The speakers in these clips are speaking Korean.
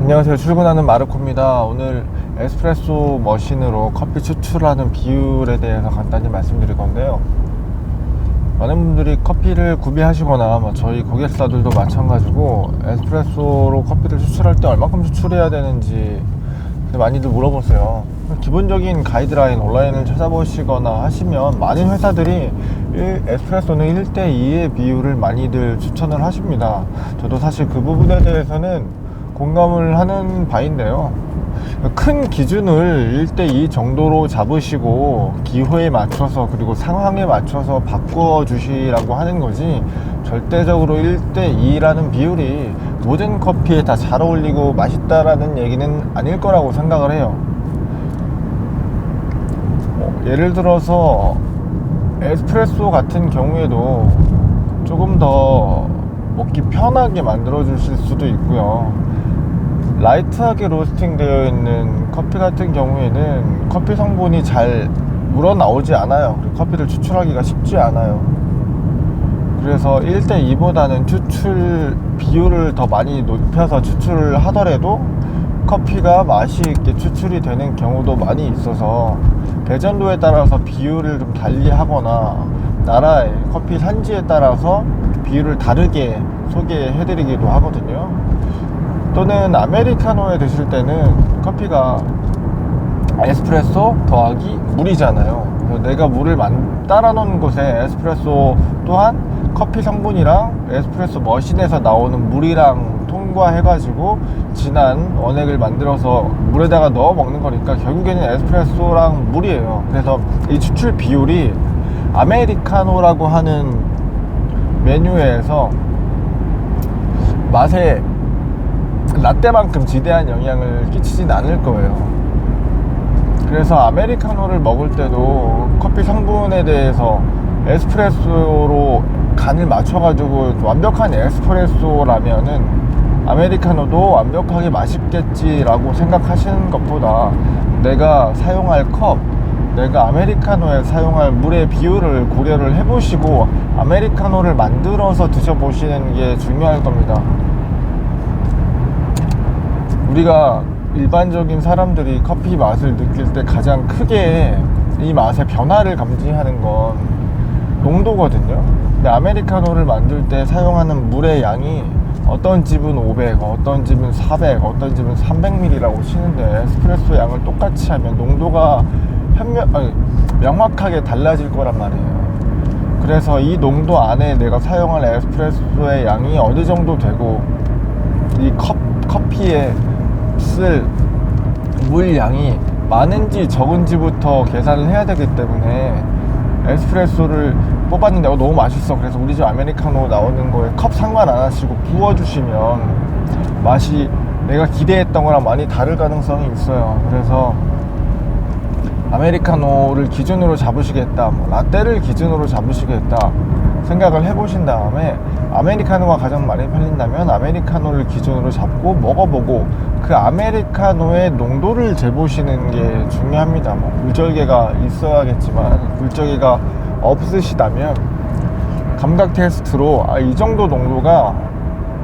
안녕하세요. 출근하는 마르코입니다. 오늘 에스프레소 머신으로 커피 추출하는 비율에 대해서 간단히 말씀드릴 건데요. 많은 분들이 커피를 구비하시거나 저희 고객사들도 마찬가지고 에스프레소로 커피를 추출할 때 얼마큼 추출해야 되는지 많이들 물어보세요. 기본적인 가이드라인 온라인을 찾아보시거나 하시면 많은 회사들이 에스프레소는 1대2의 비율을 많이들 추천을 하십니다. 저도 사실 그 부분에 대해서는 공감을 하는 바인데요. 큰 기준을 1대2 정도로 잡으시고 기호에 맞춰서 그리고 상황에 맞춰서 바꿔 주시라고 하는 거지, 절대적으로 1대2라는 비율이 모든 커피에 다 잘 어울리고 맛있다라는 얘기는 아닐 거라고 생각을 해요. 예를 들어서 에스프레소 같은 경우에도 조금 더 먹기 편하게 만들어 주실 수도 있고요. 라이트하게 로스팅 되어 있는 커피 같은 경우에는 커피 성분이 잘 우러나오지 않아요. 그리고 커피를 추출하기가 쉽지 않아요. 그래서 1대2보다는 추출 비율을 더 많이 높여서 추출을 하더라도 커피가 맛이 있게 추출이 되는 경우도 많이 있어서 배전도에 따라서 비율을 좀 달리 하거나 나라의 커피 산지에 따라서 비율을 다르게 소개해 드리기도 하거든요. 또는 아메리카노에 드실 때는 커피가 에스프레소 더하기 물이잖아요. 그래서 내가 물을 따라 놓은 곳에 에스프레소 또한 커피 성분이랑 에스프레소 머신에서 나오는 물이랑 통과해 가지고 진한 원액을 만들어서 물에다가 넣어 먹는 거니까 결국에는 에스프레소랑 물이에요. 그래서 이 추출 비율이 아메리카노라고 하는 메뉴에서 맛에 라떼만큼 지대한 영향을 끼치진 않을 거예요. 그래서 아메리카노를 먹을 때도 커피 성분에 대해서 에스프레소로 간을 맞춰가지고 완벽한 에스프레소라면은 아메리카노도 완벽하게 맛있겠지라고 생각하시는 것보다 내가 사용할 컵, 내가 아메리카노에 사용할 물의 비율을 고려를 해보시고 아메리카노를 만들어서 드셔보시는 게 중요할 겁니다. 우리가 일반적인 사람들이 커피 맛을 느낄 때 가장 크게 이 맛의 변화를 감지하는 건 농도거든요. 근데 아메리카노를 만들 때 사용하는 물의 양이 어떤 집은 500, 어떤 집은 400, 어떤 집은 300ml라고 치는데 에스프레소 양을 똑같이 하면 농도가 명확하게 달라질 거란 말이에요. 그래서 이 농도 안에 내가 사용할 에스프레소의 양이 어느 정도 되고 이 커피에 쓸 물량이 많은지 적은지부터 계산을 해야 되기 때문에 에스프레소를 뽑았는데 너무 맛있어, 그래서 우리 집 아메리카노 나오는 거에 컵 상관 안 하시고 부어주시면 맛이 내가 기대했던 거랑 많이 다를 가능성이 있어요. 그래서 아메리카노를 기준으로 잡으시겠다, 라떼를 기준으로 잡으시겠다 생각을 해보신 다음에 아메리카노가 가장 많이 팔린다면 아메리카노를 기준으로 잡고 먹어보고 그 아메리카노의 농도를 재보시는 게 중요합니다. 굴절개가 있어야겠지만 굴절개가 없으시다면 감각 테스트로 이 정도 농도가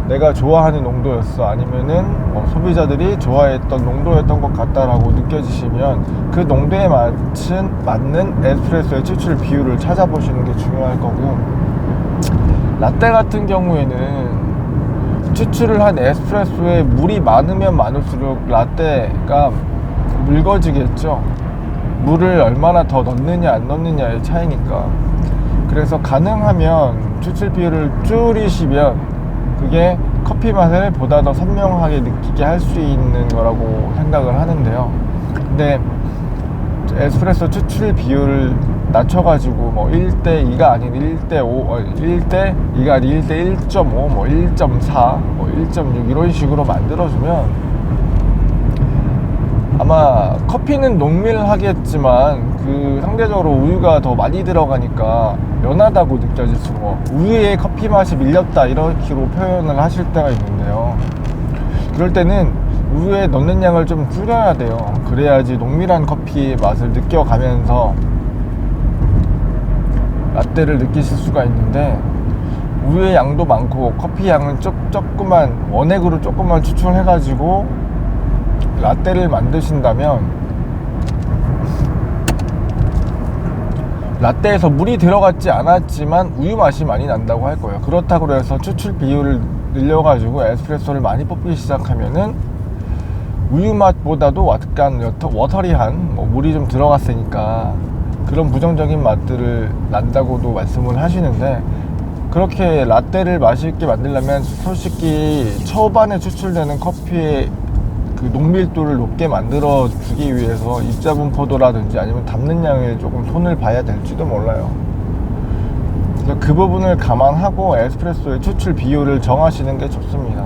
내가 좋아하는 농도였어, 아니면은 소비자들이 좋아했던 농도였던 것 같다라고 느껴지시면 그 농도에 맞는 에스프레소의 추출 비율을 찾아보시는 게 중요할 거고, 라떼 같은 경우에는 추출을 한 에스프레소에 물이 많으면 많을수록 라떼가 묽어지겠죠. 물을 얼마나 더 넣느냐 안 넣느냐의 차이니까. 그래서 가능하면 추출 비율을 줄이시면 그게 커피 맛을 보다 더 선명하게 느끼게 할 수 있는 거라고 생각을 하는데요. 근데 에스프레소 추출 비율을 낮춰가지고 1대2가 아닌 1대5, 1대2가 아닌 1대1.5, 1.4, 1.6 이런 식으로 만들어주면 아마 커피는 농밀하겠지만 그 상대적으로 우유가 더 많이 들어가니까 연하다고 느껴질 수가, 우유에 커피 맛이 밀렸다 이렇게로 표현을 하실 때가 있는데요. 그럴 때는 우유에 넣는 양을 좀 줄여야 돼요. 그래야지 농밀한 커피의 맛을 느껴가면서 라떼를 느끼실 수가 있는데, 우유의 양도 많고 커피 양은 조금만 원액으로 조금만 추출해가지고 라떼를 만드신다면 라떼에서 물이 들어갔지 않았지만 우유 맛이 많이 난다고 할 거예요. 그렇다고 해서 추출 비율을 늘려가지고 에스프레소를 많이 뽑기 시작하면은 우유 맛보다도 약간 워터리한 물이 좀 들어갔으니까 그런 부정적인 맛들을 난다고도 말씀을 하시는데, 그렇게 라떼를 맛있게 만들려면 솔직히 초반에 추출되는 커피의 그 농밀도를 높게 만들어 주기 위해서 입자분 포도라든지 아니면 담는 양에 조금 손을 봐야 될지도 몰라요. 그래서 그 부분을 감안하고 에스프레소의 추출 비율을 정하시는 게 좋습니다.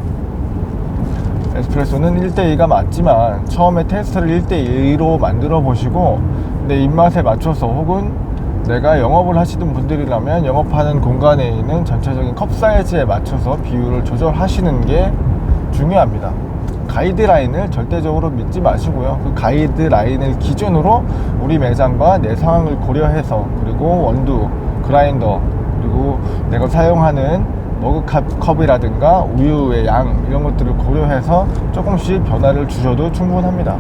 에스프레소는 1대2가 맞지만 처음에 테스트를 1대2로 만들어 보시고 내 입맛에 맞춰서, 혹은 내가 영업을 하시는 분들이라면 영업하는 공간에 있는 전체적인 컵 사이즈에 맞춰서 비율을 조절하시는 게 중요합니다. 가이드라인을 절대적으로 믿지 마시고요. 그 가이드라인을 기준으로 우리 매장과 내 상황을 고려해서, 그리고 원두, 그라인더, 그리고 내가 사용하는 머그컵이라든가 우유의 양, 이런 것들을 고려해서 조금씩 변화를 주셔도 충분합니다.